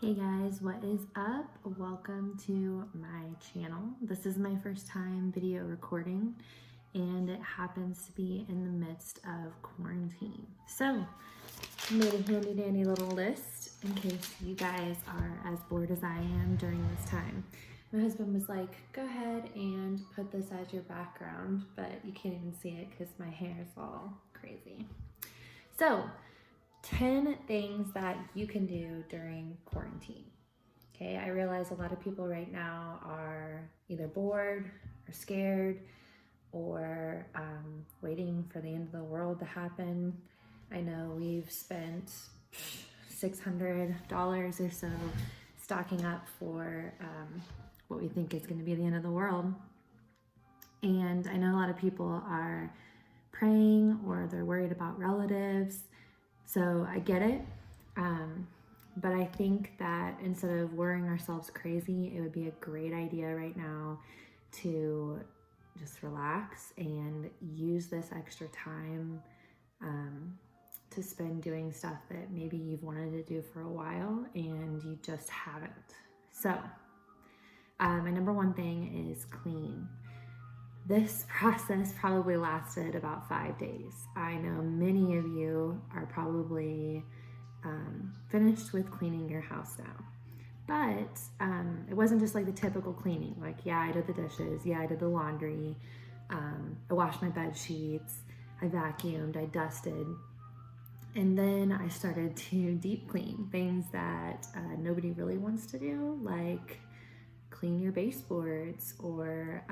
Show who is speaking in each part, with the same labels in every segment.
Speaker 1: Hey guys, what is up? Welcome to my channel. This is my first time video recording and it happens to be in the midst of quarantine. So I made a handy dandy little list in case you guys are as bored as I am during this time. My husband was like, go ahead and put this as your background, but you can't even see it because my hair is all crazy. So 10 things that you can do during quarantine. Okay, I realize a lot of people right now are either bored or scared or waiting for the end of the world to happen. I know we've spent $600 or so stocking up for what we think is going to be the end of the world. And I know a lot of people are praying or they're worried about relatives. So I get it. But I think that instead of worrying ourselves crazy, it would be a great idea right now to just relax and use this extra time to spend doing stuff that maybe you've wanted to do for a while and you just haven't. So my number one thing is clean. This process probably lasted about 5 days. I know many of you are probably finished with cleaning your house now. But it wasn't just like the typical cleaning. Like, yeah, I did the dishes. Yeah, I did the laundry. I washed my bed sheets. I vacuumed. I dusted. And then I started to deep clean things that nobody really wants to do, like clean your baseboards or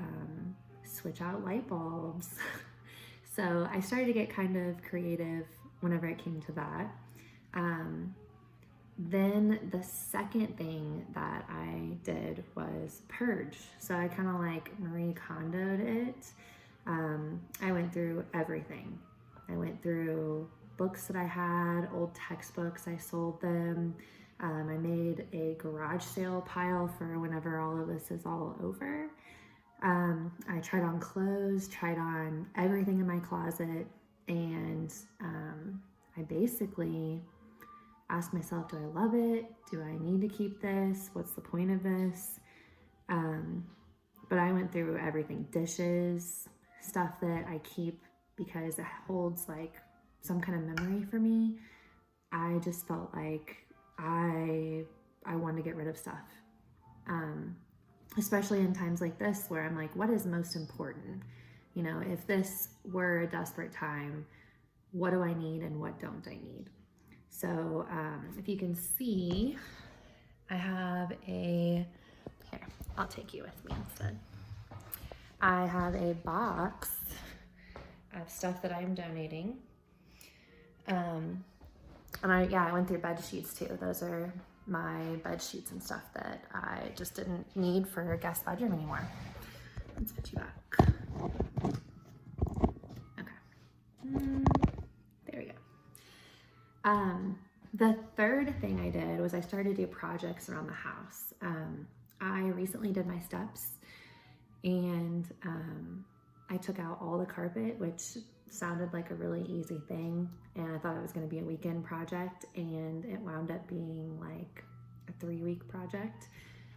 Speaker 1: switch out light bulbs. So I started to get kind of creative whenever it came to that. Then the second thing that I did was purge. So I kind of like Marie Kondo'd it. I went through everything. I went through books that I had, old textbooks, I sold them. I made a garage sale pile for whenever all of this is all over. I tried on clothes, tried on everything in my closet, and I basically asked myself, do I love it? Do I need to keep this? What's the point of this? But I went through everything, dishes, stuff that I keep because it holds like some kind of memory for me. I just felt like I wanted to get rid of stuff. Especially in times like this where I'm like, what is most important? You know, if this were a desperate time, what do I need and what don't I need? So if you can see, I have here, I'll take you with me instead. I have a box of stuff that I'm donating. And I went through bed sheets too. Those are my bed sheets and stuff that I just didn't need for a guest bedroom anymore. Let's put you back. Okay. There we go. The third thing I did was I started to do projects around the house. I recently did my steps and I took out all the carpet, which sounded like a really easy thing. And I thought it was going to be a weekend project and it wound up being like a 3-week project.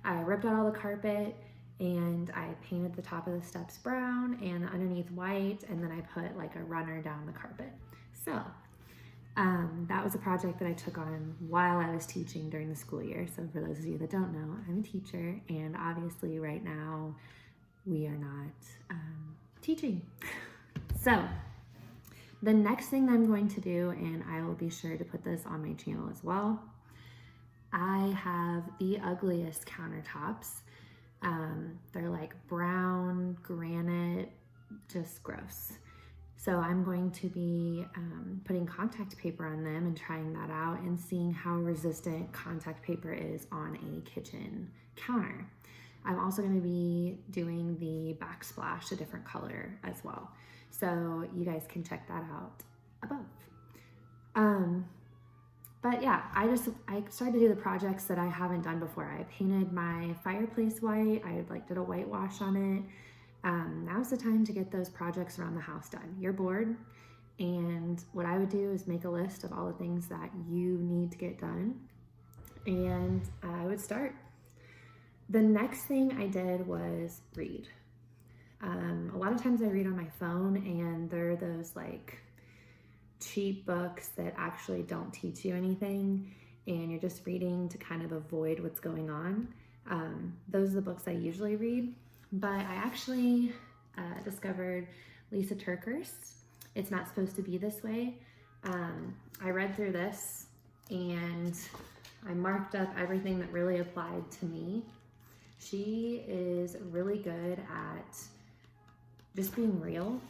Speaker 1: I ripped out all the carpet and I painted the top of the steps brown and underneath white, and then I put like a runner down the carpet. So that was a project that I took on while I was teaching during the school year. So for those of you that don't know, I'm a teacher, and obviously right now we are not teaching. So the next thing that I'm going to do, and I will be sure to put this on my channel as well, I have the ugliest countertops. They're like brown granite, just gross. So I'm going to be putting contact paper on them and trying that out and seeing how resistant contact paper is on a kitchen counter. I'm also going to be doing the backsplash a different color as well. So you guys can check that out above. But yeah, I started to do the projects that I haven't done before. I painted my fireplace white. I did a whitewash on it. Now's the time to get those projects around the house done. You're bored, and what I would do is make a list of all the things that you need to get done and I would start. The next thing I did was read. A lot of times I read on my phone, and they're those like cheap books that actually don't teach you anything, and you're just reading to kind of avoid what's going on. Those are the books I usually read, but I actually discovered Lisa TerKeurst. It's Not Supposed to Be This Way. I read through this and I marked up everything that really applied to me. She is really good at just being real.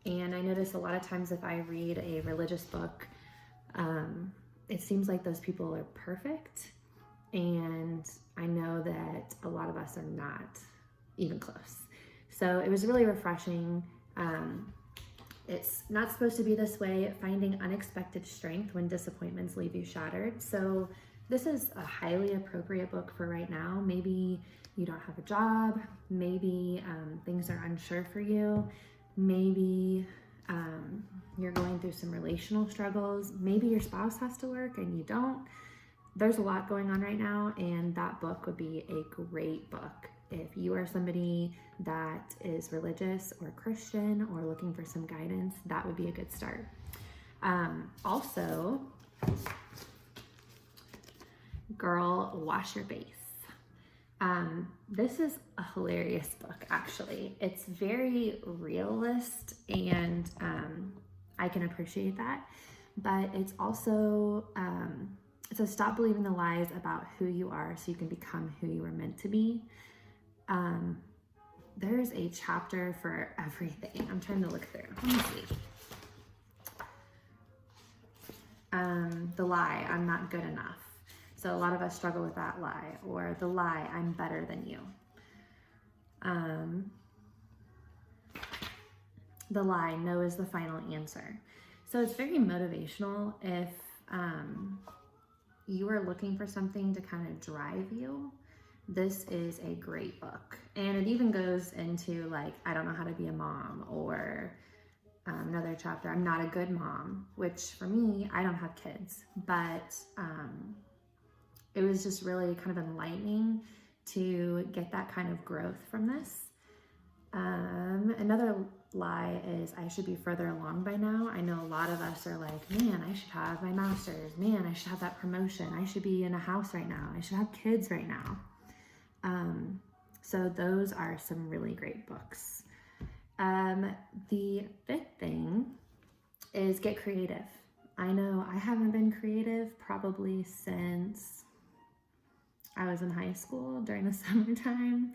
Speaker 1: And I notice a lot of times if I read a religious book, it seems like those people are perfect. And I know that a lot of us are not even close. So it was really refreshing. It's Not Supposed to Be This Way, Finding Unexpected Strength When Disappointments Leave You Shattered. So this is a highly appropriate book for right now. Maybe you don't have a job, maybe things are unsure for you, maybe you're going through some relational struggles, maybe your spouse has to work and you don't. There's a lot going on right now, and that book would be a great book. If you are somebody that is religious or Christian or looking for some guidance, that would be a good start. Also, Girl, Wash Your Face. This is a hilarious book, actually. It's very realist, and I can appreciate that, but it's also so stop believing the lies about who you are so you can become who you were meant to be. There's a chapter for everything. I'm trying to look through. Let me see. The lie, I'm not good enough. So a lot of us struggle with that lie, or the lie, I'm better than you. The lie, no is the final answer. So it's very motivational if you are looking for something to kind of drive you. This is a great book. And it even goes into like, I don't know how to be a mom, or another chapter, I'm not a good mom, which for me, I don't have kids, but it was just really kind of enlightening to get that kind of growth from this. Another lie is I should be further along by now. I know a lot of us are like, man, I should have my master's. Man, I should have that promotion. I should be in a house right now. I should have kids right now. So those are some really great books. The fifth thing is get creative. I know I haven't been creative probably since I was in high school during the summertime.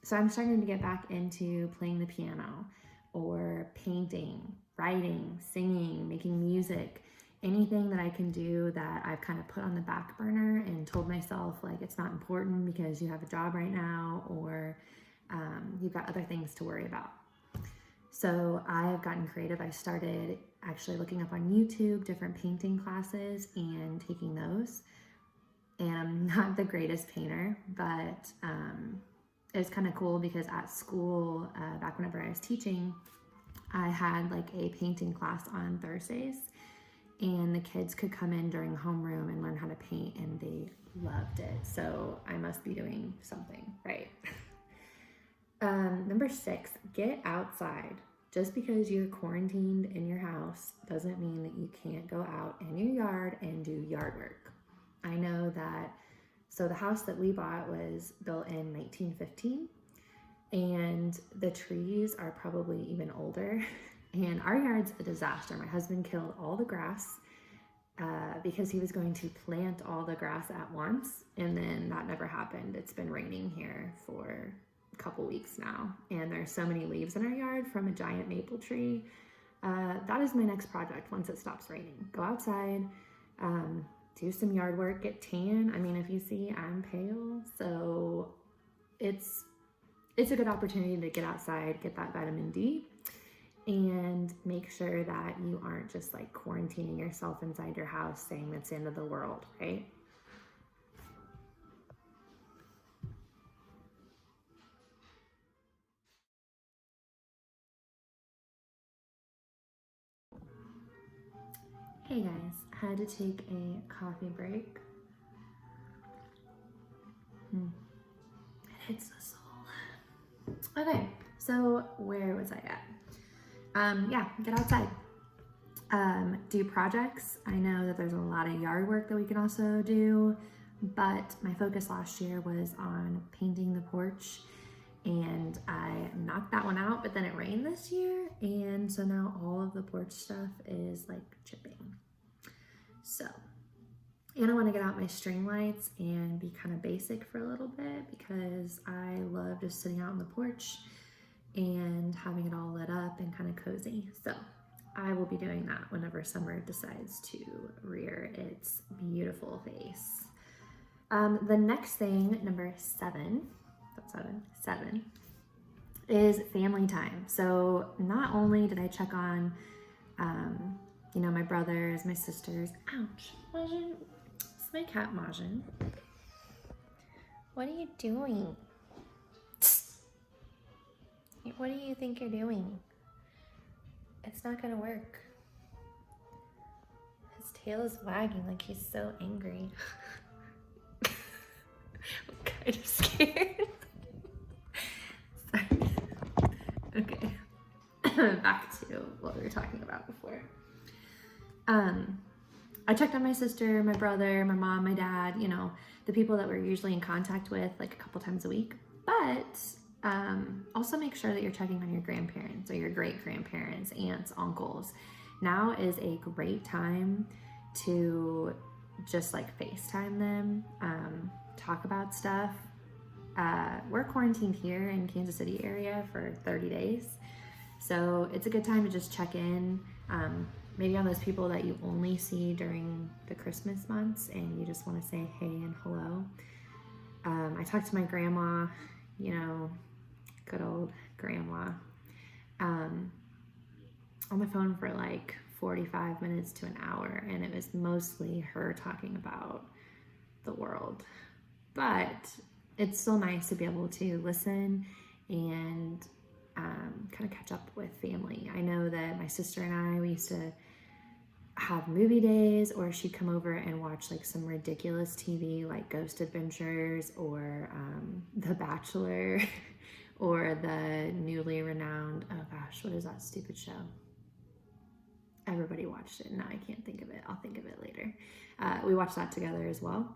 Speaker 1: So I'm starting to get back into playing the piano or painting, writing, singing, making music, anything that I can do that I've kind of put on the back burner and told myself like it's not important because you have a job right now, or you've got other things to worry about. So I have gotten creative. I started actually looking up on YouTube different painting classes and taking those. And I'm not the greatest painter, but it was kind of cool because at school, back whenever I was teaching, I had like a painting class on Thursdays, and the kids could come in during homeroom and learn how to paint, and they loved it. So I must be doing something right. Number 6, get outside. Just because you're quarantined in your house doesn't mean that you can't go out in your yard and do yard work. I know that, so the house that we bought was built in 1915, and the trees are probably even older, and our yard's a disaster. My husband killed all the grass because he was going to plant all the grass at once, and then that never happened. It's been raining here for a couple weeks now, and there's so many leaves in our yard from a giant maple tree. That is my next project once it stops raining. Go outside, do some yard work, get tan. I mean, if you see, I'm pale, so it's a good opportunity to get outside, get that vitamin D, and make sure that you aren't just like quarantining yourself inside your house saying it's the end of the world, right? Hey guys, had to take a coffee break. It hits the soul. Okay, so where was I at? Yeah, get outside. Do projects. I know that there's a lot of yard work that we can also do, but my focus last year was on painting the porch, and I knocked that one out, but then it rained this year, and so now all of the porch stuff is like chipping. So, and I want to get out my string lights and be kind of basic for a little bit because I love just sitting out on the porch and having it all lit up and kind of cozy. So I will be doing that whenever summer decides to rear its beautiful face. The next thing, number seven, is family time. So not only did I check on, my brothers, my sisters. Ouch, Majin. It's my cat, Majin. What are you doing? What do you think you're doing? It's not gonna work. His tail is wagging like he's so angry. I'm kind of scared. Sorry. Okay. Back to what we were talking about before. I checked on my sister, my brother, my mom, my dad, the people that we're usually in contact with like a couple times a week. But also make sure that you're checking on your grandparents or your great-grandparents, aunts, uncles. Now is a great time to just like FaceTime them, talk about stuff. We're quarantined here in Kansas City area for 30 days. So it's a good time to just check in, maybe on those people that you only see during the Christmas months and you just want to say hey and hello. I talked to my grandma, good old grandma, on the phone for like 45 minutes to an hour, and it was mostly her talking about the world. But it's still nice to be able to listen and kind of catch up with family. I know that my sister and we used to have movie days, or she'd come over and watch like some ridiculous TV like Ghost Adventures or The Bachelor or the newly renowned, oh gosh, what is that stupid show? Everybody watched it. Now I can't think of it. I'll think of it later. We watched that together as well.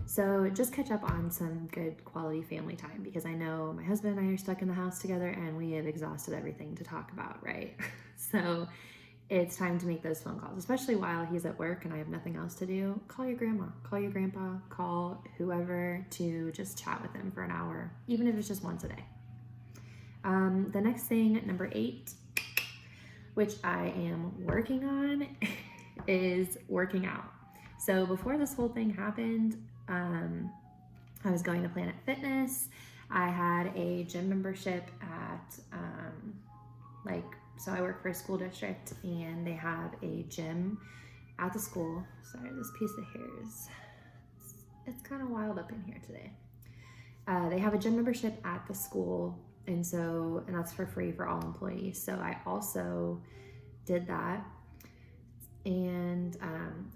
Speaker 1: So just catch up on some good quality family time, because I know my husband and I are stuck in the house together and we have exhausted everything to talk about, right? So it's time to make those phone calls, especially while he's at work and I have nothing else to do. Call your grandma, call your grandpa, call whoever to just chat with them for an hour, even if it's just once a day. The next thing, number 8, which I am working on, is working out. So before this whole thing happened, I was going to Planet Fitness. I had a gym membership at, so I work for a school district and they have a gym at the school. Sorry, this piece of hair it's kind of wild up in here today. They have a gym membership at the school, and that's for free for all employees. So I also did that. And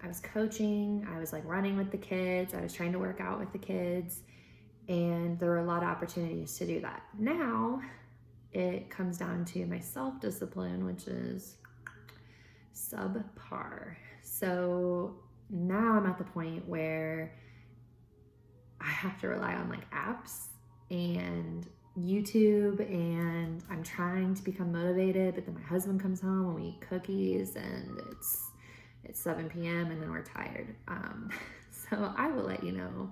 Speaker 1: I was coaching, I was like running with the kids, I was trying to work out with the kids, and there were a lot of opportunities to do that. Now it comes down to my self-discipline, which is subpar. So now I'm at the point where I have to rely on like apps and YouTube, and I'm trying to become motivated, but then my husband comes home and we eat cookies and it's 7 p.m. and then we're tired. So I will let you know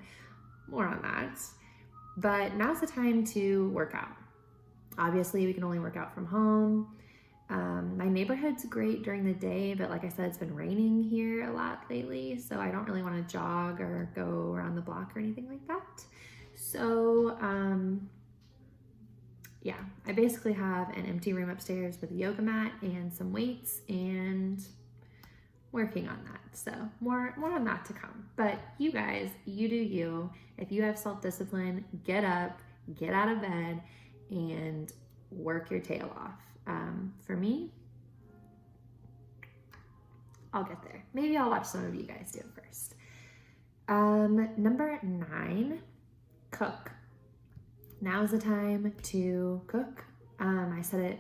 Speaker 1: more on that. But now's the time to work out. Obviously, we can only work out from home. My neighborhood's great during the day, but like I said, it's been raining here a lot lately, so I don't really want to jog or go around the block or anything like that. So, yeah, I basically have an empty room upstairs with a yoga mat and some weights and working on that. So more on that to come. But you guys, you do you. If you have self-discipline, get up, get out of bed, and work your tail off. For me, I'll get there. Maybe I'll watch some of you guys do it first. Number 9, cook. Now is the time to cook. I said it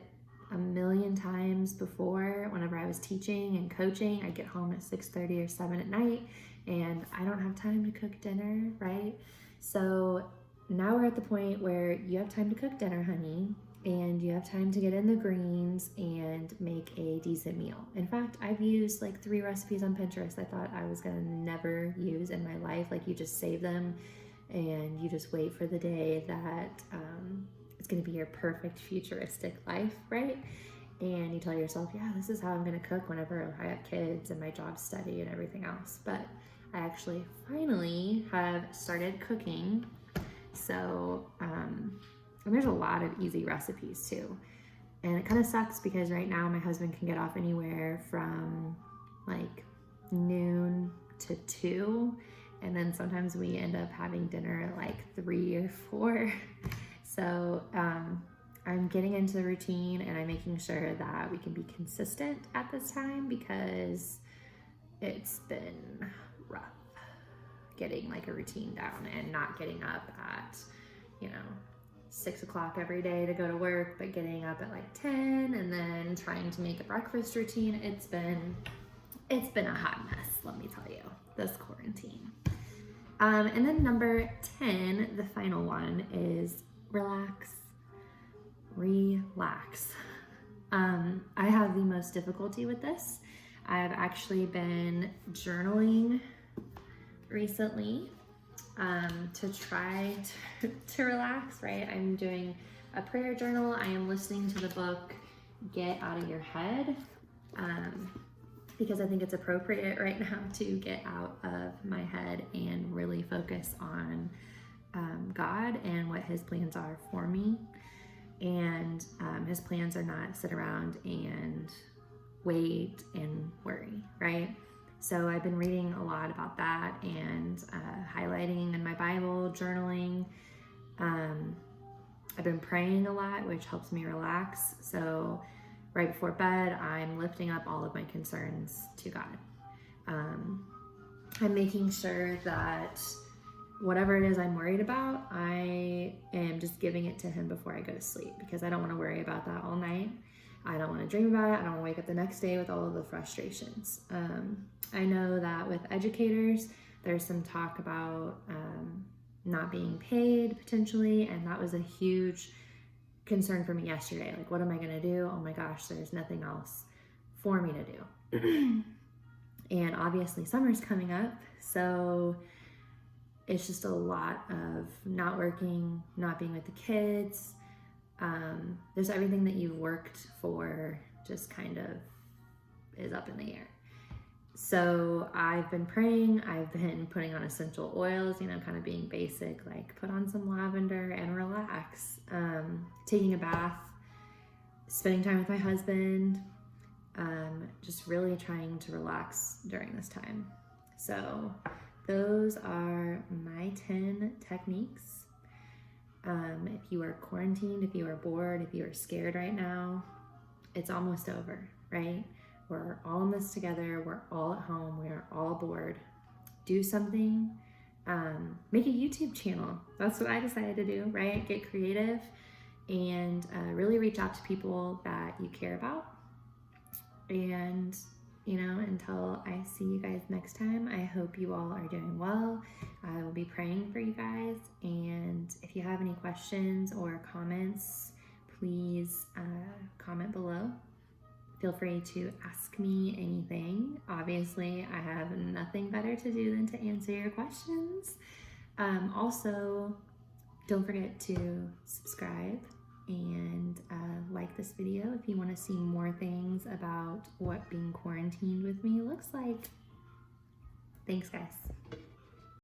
Speaker 1: a million times before whenever I was teaching and coaching. I get home at 6:30 or 7 at night and I don't have time to cook dinner, right? So now we're at the point where you have time to cook dinner, honey, and you have time to get in the greens and make a decent meal. In fact, I've used like 3 recipes on Pinterest I thought I was gonna never use in my life. Like, you just save them and you just wait for the day that it's gonna be your perfect futuristic life, right? And you tell yourself, yeah, this is how I'm gonna cook whenever I have kids and my job, study, and everything else. But I actually finally have started cooking. So, and there's a lot of easy recipes too. And it kind of sucks because right now my husband can get off anywhere from like noon to 2. And then sometimes we end up having dinner at like 3 or 4. So I'm getting into the routine and I'm making sure that we can be consistent at this time because it's been rough getting like a routine down and not getting up at, 6 o'clock every day to go to work, but getting up at like 10 and then trying to make a breakfast routine. It's been a hot mess, let me tell you, this quarantine. And then number 10, the final one, is relax. I have the most difficulty with this. I've actually been journaling recently to try to relax, right? I'm doing a prayer journal. I am listening to the book Get Out of Your Head because I think it's appropriate right now to get out of my head and really focus on God and what his plans are for me. And his plans are not sit around and wait and worry, right? So I've been reading a lot about that and highlighting in my Bible, journaling. I've been praying a lot, which helps me relax. So right before bed, I'm lifting up all of my concerns to God. I'm making sure that whatever it is I'm worried about, I am just giving it to him before I go to sleep because I don't want to worry about that all night. I don't want to dream about it. I don't want to wake up the next day with all of the frustrations. I know that with educators, there's some talk about not being paid potentially, and that was a huge concern for me yesterday. Like, what am I going to do? Oh my gosh, there's nothing else for me to do. And obviously summer's coming up, so it's just a lot of not working, not being with the kids. There's everything that you've worked for just kind of is up in the air. So I've been praying, I've been putting on essential oils, kind of being basic, like put on some lavender and relax, taking a bath, spending time with my husband, just really trying to relax during this time. So those are my 10 techniques. If you are quarantined, if you are bored, if you are scared right now, it's almost over, right? We're all in this together. We're all at home. We are all bored. Do something. Make a YouTube channel. That's what I decided to do, right? Get creative and really reach out to people that you care about. And, until I see you guys next time, I hope you all are doing well. I will be praying for you guys. And if you have any questions or comments, please comment below. Feel free to ask me anything. Obviously, I have nothing better to do than to answer your questions. Also, don't forget to subscribe and like this video if you want to see more things about what being quarantined with me looks like. Thanks, guys.